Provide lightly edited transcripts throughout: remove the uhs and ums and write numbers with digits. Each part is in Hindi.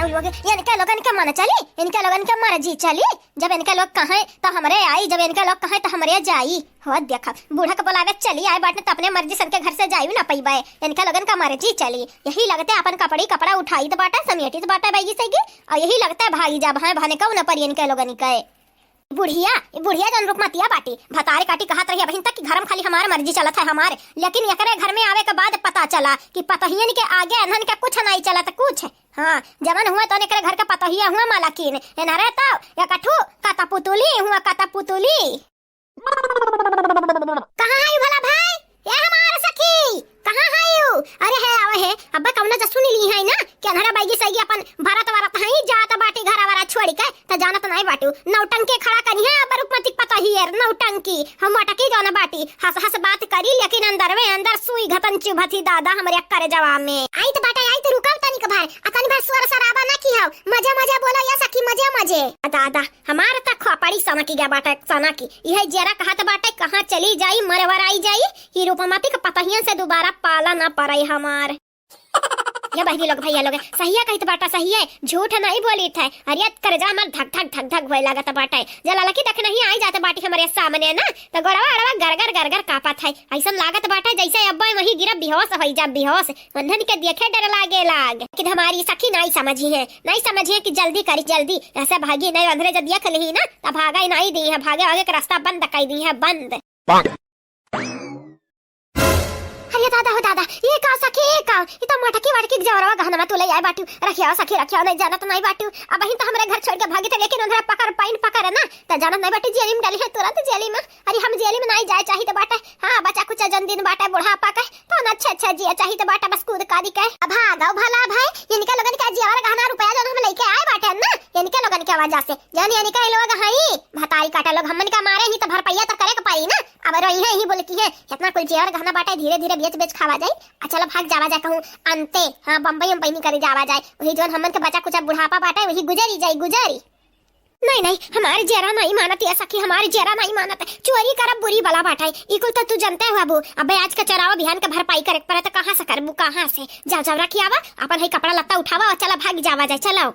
बेटा लोग इनके लोगन के मन चली, इनके लोगन के मर्जी चली। जब इनके लोग कहे तो हमरे आई, जब इनके लोग कहे तो हमरे जाई। हो देखा बूढ़ा के बुलावे चली आए बाटे तो अपने मर्जी सन के घर से जाई ना पैबे। इनके लोगन का मर्जी चली, यही लगते अपन कपड़ा उठाई तो बाटा समेटी तो बाटा बैगी सही, और यही लगता है भाई जा भाई भाने का न पर इनके लोगन के बुढ़िया जन रुकमतिया बाटी भतारे काटी कहत रही बहिन तक कि घर में खाली हमार मर्जी चलत है हमारे, लेकिन एकरे घर में आवे के बाद पता चला कि पतहियन के आगे अनहन के कुछ नहीं चलत कुछ। हाँ जमन हुआ तो एकरे घर का पतहिया हुआ मालकिन एना रहता या कठू काता पुतुली हुआ काता पुतुली। कहां है भला भाई? ये हमार सखी कहां है यू? अरे है आवे है अब्बा कौना जा सुनी ली है ना कि अनहरा बाईगी सही अपन भारत वारत है जात बाटी घर वाला छोड़ी के त जानत नहीं बाटू नौटंकी खड़ा कनी है अब रुकमती पता ही है नौटंकी हम अटकी जाना बाटी हंस हंस बात करी लेकिन अंदर में अंदर सुई घतन चुभती दादा हमरे करे जवाब में आई तो बाटा आई तो रुकाव तनी के भाई अतनी भाई स्वर सराबा ना की हो मजा मजा बोला या सखी मजे मजे दादा हमार त खोपड़ी सना की गया बाटा सना की यह जरा कहत बाटे कहां चली जाई मरवर आई जाई ही रूपमती के पतहियन से दोबारा पाला ना पड़े हमार। ये बहनी लोग भैया लोग सही है कहत बाटा सही है झूठ नहीं बोली थे। अरे कर जा हमर धक धक धक धक होए लागत बाटा जला लकी देख नहीं आई जाते बाटी हमारे सामने ना तो गोड़वा अड़वा गरगर गरगर कापत है ऐसा लागत बाटा जैसे अब्बा वही गिरा बेहोश हो जा बेहोश बंधन के देखे डर लागे लाग कि हमारी सखी नहीं समझी है कि जल्दी करी जल्दी ऐसे भागी नहीं अंधेरे जब देख ली ना तब भागा नहीं दी है भागे आगे का रास्ता बंद कर दी है बंद। अरे दादा हो दादा ये का सखी ये का ये तो मटकी वटकी जवरवा गहना तो ले आए बाटू रखिया सखी रखिया नहीं जाना तो नहीं बाटू अब ही तो हमरे घर छोड़ के भागे थे लेकिन उधर पकड़ पाइन पकड़ ना तो जाना नहीं बाटू जेली में डाली है तुरंत जेली में। अरे हम जेली में नहीं जाए चाहिए तो बाटा हां बच्चा कुछ जन दिन बाटा बुढ़ापा का तो अच्छा जिया चाहिए तो बाटा बस कूद कादी के अब भागो भला भाई इनके लोगन का जेवर गहना रुपया जो हम लेके आए बाटे ना इनके लोगन के वजह से जानी इनके लोग हई भताई काटा लोग हमन का मारे ही तो भरपैया तो करे के पाई ना अब रही है ही बोल की है इतना कोई जेवर गहना बाटा धीरे धीरे बेच खावा जाए चलो भाग जावा जाए कहूं अंते हां बम्बई में नहीं करे जावा जाए वही जोन हमन के बच्चा कुछ बुढ़ापा बाटा वही गुजरी जाए गुजरी। नहीं हमारे जेरा नहीं मानत है सखी हमारे जेरा नहीं मानत है चोरी करब बुरी बला बाटा इकुल तो तू जानते हो बाबू अबे आज का चरावा बिहान के भरपाई करे पर त कहां से करबू कहां से जाओ रखी आवा अपन है कपड़ा लत्ता उठावा और चला भाग जावा जाए चलो।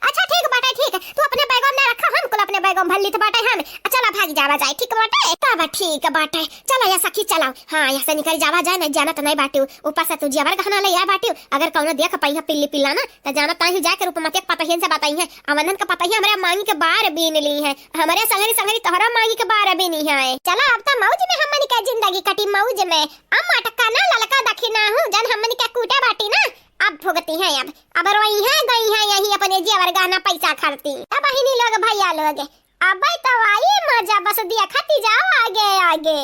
अच्छा ठीक बाटा ठीक है तू अपने बैग में रखा हम कुल अपने बैग में भल्ली तो बाटा हम चला भाग जावा जाए ठीक बाटा तब ठीक बाटा चलो या सखी चलो हां ऐसे निकल जावा जाए नहीं जाना तो नहीं बाटू ऊपर से तू जेवर गहना ले आ बाटू अगर कौनो देख पई पिल्ली पिल्ला ना तो जाना ताही जाके रूपमती के पतहियन से बताई है अमनन का पतहिया हमरे मांगी के बार बीन ली है हमारे संगरी तोहरा मांगी के बार बीनी है चला अब तो मौज में हमनी के जिंदगी कटी मौज में अम्मा टक्का ना ललका दखी ना हूं जन हमनी के कूटे बाटी ना अब भुगती है अब रोई है गई है यही अपने जेवर गहना पैसा खर्ची अब बहिनी लोग भैया लोग अब तो आई मजा बस दिया खाती जाओ आगे आगे।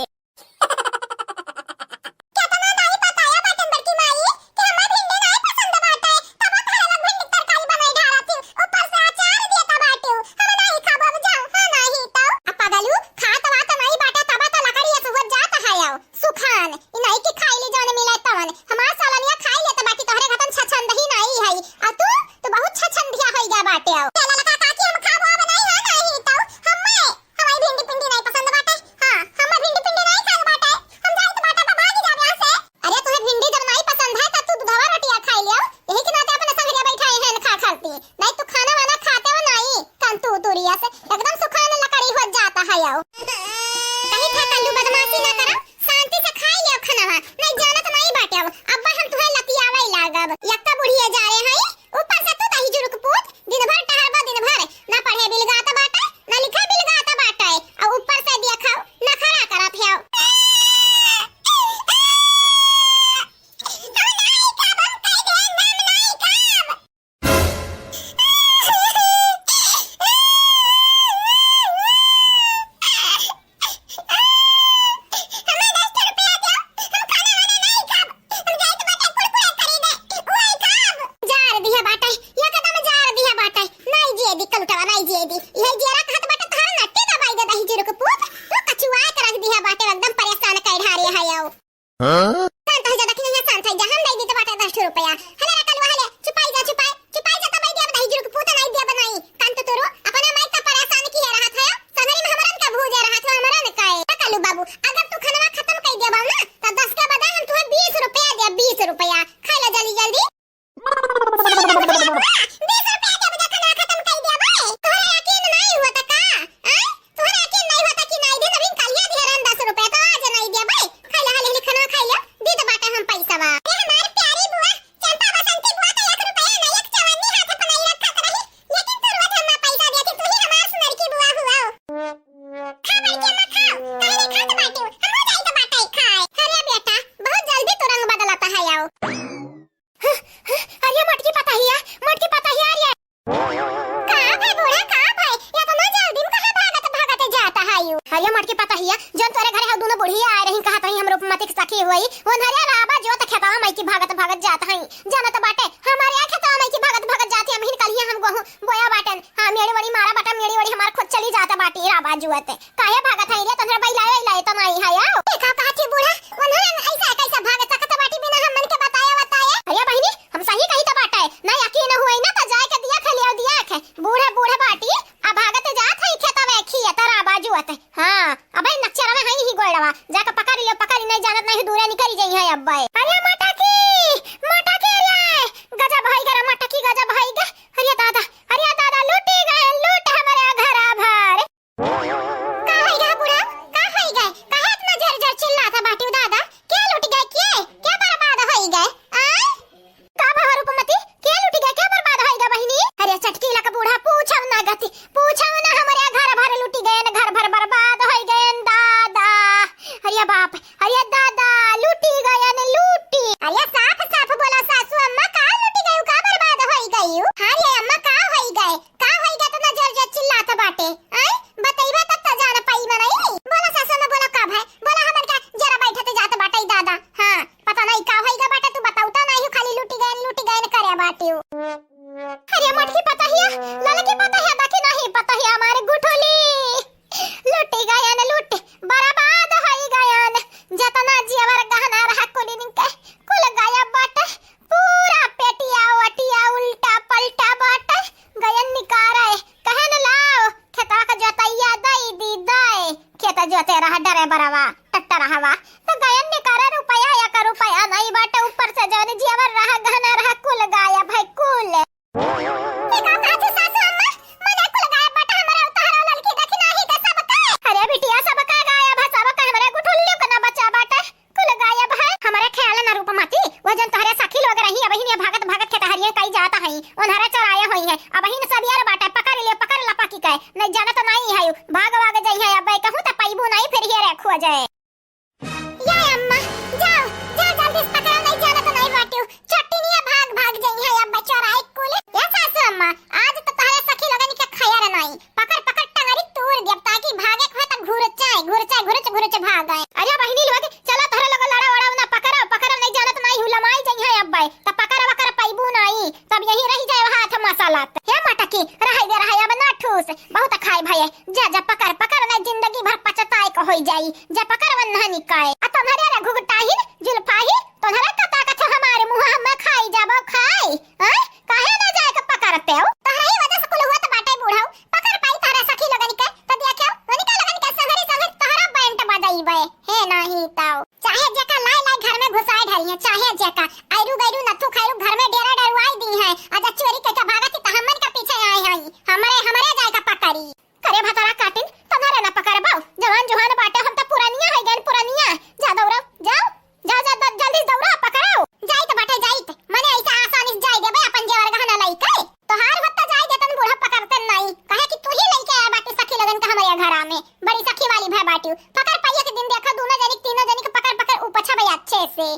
कितना नहीं बताया बटन बड़की माई कि हमार भिंडी नहीं पसंद बाटे तब थारे लोग भिंडी तरकारी बनाई ढालती ऊपर से अचार देता बाटू हम नहीं खाबो अब जाओ हां नहीं तो अब पगलू खात वात नहीं बाटे तब तो लकड़ी से हो जाता है आओ सुखान इ नहीं कि खाई ले जाने मिले तवन हमार सालनिया खाई ले तो बाकी तोहरे घतन छछन दही नहीं है आ तू बहुत छछन दिया होई जा बाटे आओ चला लगा काकी हम खाबो अब नहीं है नहीं तो हमारी भिंडी पिंडी नहीं पसंद बाटे हां हमार भिंडी पिंडी नहीं खाए बाटे हम जाए तो बाटा पर भाग जाब यहां से। अरे तुम्हें भिंडी जब नहीं पसंद है तब तू दूधवा रोटियां खाई लियो यही के नाते अपने संगरिया बैठाए हैं खा खाती नहीं तो खाना वाना खाते हो नहीं तंतु तुरिया से एकदम सुखाने लकड़ी हो जाता है आओ कहीं खा कल्लू बदमाशी ना करो शांति से खाई लियो खाना नहीं जाना तो नहीं बाटे अब हम तुम्हें लतियावे लागब लगता बुढ़िया जा रहे हैं ऊपर से तू तही जुरुक पूत दिन भर टहरबा दिन भर ना पढ़े बिलगाता बाटा ना लिखा बिलगाता बाटा और ऊपर से दिखाओ नखरा करत है बाबू अगर तू खाना खत्म कर देबा ना तो 10 के बाद तोरे घरे हम दोनों बुढ़िया आए रही कहत हई हम रूपमती के सखी हुई ओनहरे राबा जो त खेतवा में की भागत भागत जात हई जानत बाटे हमारे आ खेतवा में की भागत भागत जाती हम हिन कलिया हम गहू बोया बाटन हां मेड़ी वड़ी मारा बाटा मेड़ी वड़ी हमार खुद चली जाता बाटी राबा जुआते काहे भागत हई रे तोहरा बैलाए लाए त नहीं है आओ देखा काची बूढ़ा ओनहरे ऐसा कैसा भागत सकत बाटी बिना हम मन के बताया अरे बहिनी हम सही कही त बाटे नहीं यकीन हुई ना त जाए के दिया खलिया दिया खे बूढ़े बूढ़े बाटी आ भागत जात हई खेतवा खिया त राबा जुआते हां अबे नक्चरा में हई ही गोड़वा जाके पकड़ लियो पकड़ नहीं जानत नहीं दूरे निकल जाई है अब्बे अरे मटकी रे गजब भाई गरा मटकी गजब भाई गे अरे दादा लूटी गए लूट हमारे घरा भर का है गा बुढ़ा का है गे काहे इतना जर जर चिल्लाता बाटी दादा क्या लूट गए क्या बर्बाद होई गए आ का भवर रूपमती क्या लूट गए क्या बर्बाद होई गे बहिनी अरे चटकी लका बूढ़ा पूछो ना गति पूछो ना हमारे घर भर लूटी गए न घर भर बर्बाद होई गए दादा अरे बाप अरे दादा लूटी गए न लूटी अरे साफ बोला सासू अम्मा का लूटी गई का बर्बाद होई गई हां ये अम्मा का होई गए तो ना जर जर चिल्लाता बाटे हैं बतईबा तक त जान पाई में नहीं बोला सासू ने बोला का भाई बोला हमन का जरा बैठते जात बाटे दादा हां पता नहीं का होई गा बाटे तू बताउता नहीं खाली लूटी गए न करे बाटे अरे मटकी पता हिया ललकी पता है बाकी नहीं पता है हमारे गुठोली लूटी गए न लूट बर्बाद होई गए न जतना जीवर गहना रहा कुली निके कुल गाया बाटे पूरा पेटिया वटिया उल्टा पलटा बाटे गयन निकारे कहे न लाओ खेता का जोतैया दई दी दई खेता जोते रहा डरे बरवा टट्टा रहवा तो गयन निकारे रुपया या का रुपया नहीं बाटे ऊपर से जौन जीवर रहा गहना रहा कुल गाया भाई कुल देखा काची सासू अम्मा मने कुल गाया बाटे हमारे उतारा ललकी देखी नहीं के सब का अरे बिटिया सब का गाया भा सब का हमारे गुठुल्ली को ना बचा बाटे कुल गाया भाई हमारे ख्याल ना रूपमती वो जन तोहरे सखी लोग रही अब हिने भागत भागत खेत हरिया कई जाता हई ओनहरा चराया होई है अब हिन सब यार बाटे पकड़ लपा की कहे नहीं जाना तो नहीं है भाग भाग जाई है अब कहूं त पाइबू नहीं फिर ये रखो जाए या अम्मा जाओ जल्दी पकड़ो नहीं जाना तो नहीं बाटियो चट्टीनिया भाग जाई है अब चराए कुल या सासू अम्मा आज तो तोहरे सखी लोगन के खैर नहीं पकड़ टंगरी तोड़ दिया ताकि भागे को त घुरच भाग गए अरे बहिनी लोग चलो तोहरे लोग लड़ा वड़ा ना पकड़ो नहीं जाना तो नहीं हुलमाई जाई है अब त पकड़ पाइबू नहीं तब यही रह जाए हाथ मसाला हे मटकी रहे अब ना ठूस बहुत खाए भाई जा पकड़ ना जिंदगी भर पछताए को होई जाई जा पकड़ वन्ना निकाय आ तुम्हारे रे घुघटाही जुल्फाही तुम्हारे कता कथा हमारे मुंह में खाई जाबो खाई हैं काहे ना जाए के पकड़ते हो तोहरा ही वजह से कुल हुआ त बाटे बूढ़ाऊ पकड़ पाई तारा सखी लगन के त देखो वनिका लगन के संगरी तोहरा बैंड बजाइबे हे नाही ताऊ चाहे जेका लाई घर में घुसाए ढलिए चाहे जेका आइरू गइरू नथु खाइरू घर में डेरा डरवाई दी है आजा चोरी के भागती त हमन के पीछे आए हई हमरे जाए का पकड़ी करे भतरा काटिन तुम्हारे ना पकड़ बाऊ जवान बाटे हम त पुरानिया है गन पुरानिया जा दौड़ो जाओ जल्दी दौड़ो पकड़ो जाई त बाटे जाई त मने ऐसा आसानी से जाई देबे अपन जेवर गहना लाई के तोहार होता जाई देतन बूढ़ा पकड़ते नहीं कहे कि तू ही लेके आया बाटे सखी लगन का हमारे घरा में बड़ी सखी वाली भै बाटी पकड़ पाइए के दिन देखा दोनों जनी तीनों जनी के पकड़ ऊपर छबे अच्छे से